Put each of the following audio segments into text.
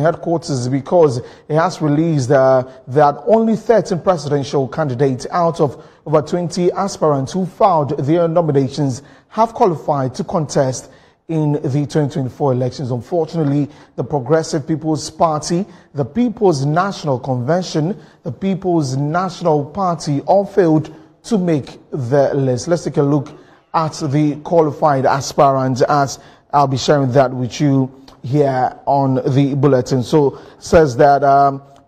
headquarters because it has released that only 13 presidential candidates out of over 20 aspirants who filed their nominations have qualified to contest in the 2024 elections. Unfortunately, the Progressive People's Party, the People's National Convention, the People's National Party all failed to make the list. Let's take a look at the qualified aspirants, as I'll be sharing that with you here on the bulletin. So says that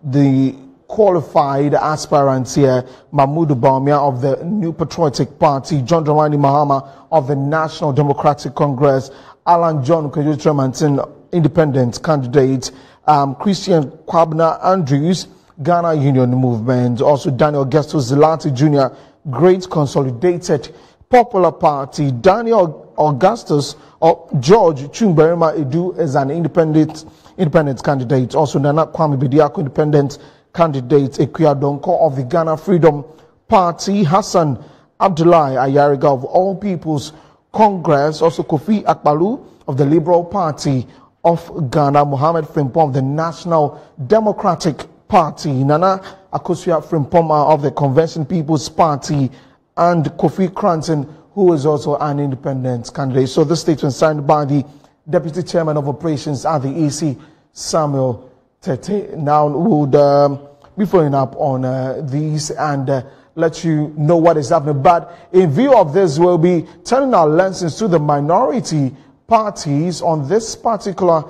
the qualified aspirants here: Mahmoud Bawumia of the New Patriotic Party, John Dramani Mahama of the National Democratic Congress, Alan John Kweju independent candidate, Christian Kwabena Andrews, Ghana Union Movement, also Daniel Gestus Zilati Jr., Great Consolidated Popular Party, Daniel Augustus or George Chumberima Edu is an independent candidate. Also Nana Kwame Bediako independent candidate, Ekuya Donko of the Ghana Freedom Party, Hassan Abdullahi Ayariga of All People's Congress, also Kofi Akpalu of the Liberal Party of Ghana, Mohammed Frimpong of the National Democratic Party, Nana Akosua Frimpong of the Convention People's Party, and Kofi Cranton, who is also an independent candidate. So this statement signed by the Deputy Chairman of Operations at the EC, Samuel Tete. Now would be following up on these and let you know what is happening. But in view of this, we'll be turning our lenses to the minority parties on this particular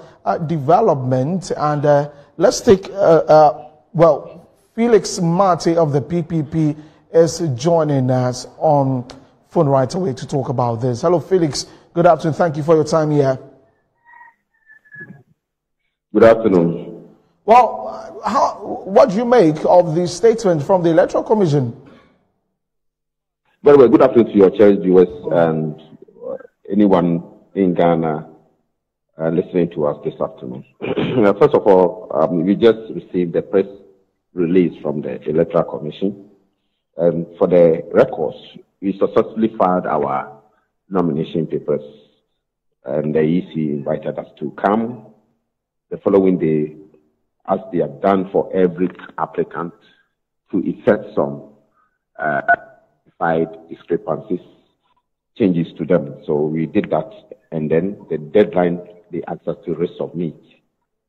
development. And let's take, Felix Mate of the PPP is joining us on phone right away to talk about this. Hello, Felix. Good afternoon. Thank you for your time here. Good afternoon. Well, what do you make of the statement from the Electoral Commission? Very well. Good afternoon to your cherished viewers and anyone in Ghana listening to us this afternoon. First of all, we just received the press release from the Electoral Commission. For the records, we successfully filed our nomination papers, and the EC invited us to come the following day, as they have done for every applicant, to effect some discrepancies, changes to them. So we did that, and then the deadline they asked us to resubmit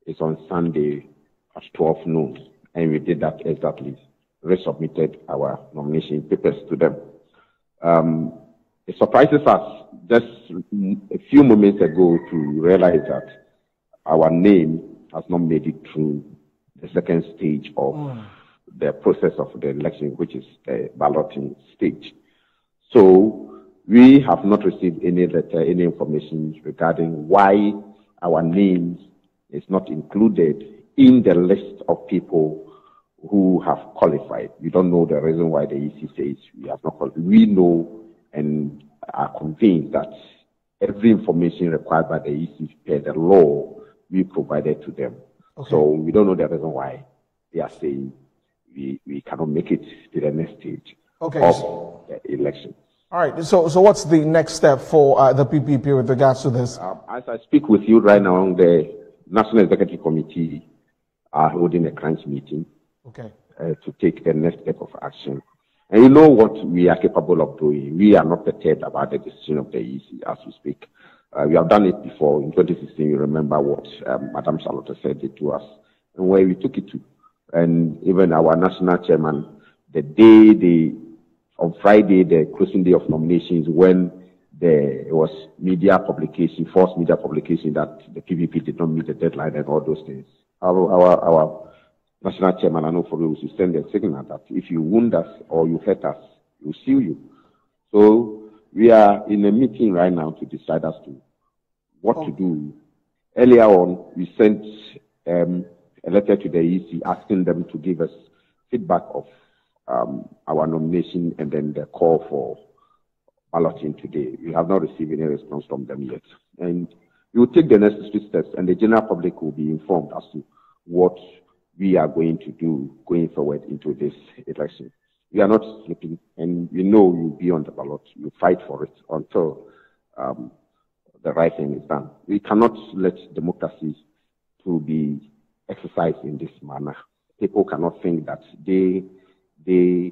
is on Sunday at 12 noon, and we did that exactly. Resubmitted our nomination papers to them. It surprises us just a few moments ago to realize that our name has not made it through the second stage of the process of the election, which is the balloting stage. So we have not received any letter, any information regarding why our names is not included in the list of people who have qualified. We don't know the reason why the EC says we have not qualified. We know and are convinced that every information required by the EC per the law we provided to them. Okay. So we don't know the reason why they are saying we cannot make it to the next stage of the election. All right. So what's the next step for the PPP with regards to this? As I speak with you right now, the National Executive Committee are holding a crunch meeting. Okay. To take the next step of action. And you know what we are capable of doing. We are not perturbed about the decision of the EC as we speak. We have done it before. In 2016, you remember what Madam Charlotte said it to us and where we took it to. And even our national chairman, on Friday, the closing day of nominations, when there was media publication, false media publication that the PPP did not meet the deadline and all those things. Our National Chairman, I know for you, to send a signal that if you wound us or you hurt us, we'll sue you. So we are in a meeting right now to decide as to what to do. Earlier on, we sent a letter to the EC asking them to give us feedback of our nomination and then the call for balloting today. We have not received any response from them yet. And we will take the necessary steps, and the general public will be informed as to what we are going to do going forward into this election. We are not sleeping, and we know you'll be on the ballot. You fight for it until the right thing is done. We cannot let democracy to be exercised in this manner. People cannot think that they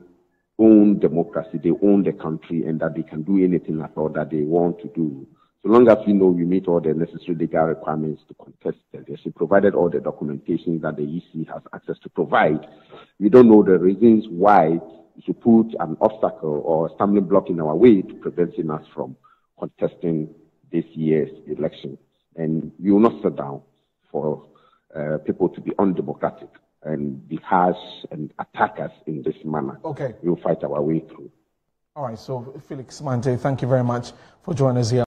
own democracy, they own the country, and that they can do anything at all that they want to do. So long as we know we meet all the necessary legal requirements to contest the election, provided all the documentation that the EC has access to provide, we don't know the reasons why we should put an obstacle or a stumbling block in our way to preventing us from contesting this year's election. And we will not sit down for people to be undemocratic and be harsh and attack us in this manner. Okay. We will fight our way through. All right, so Felix Mante, thank you very much for joining us here.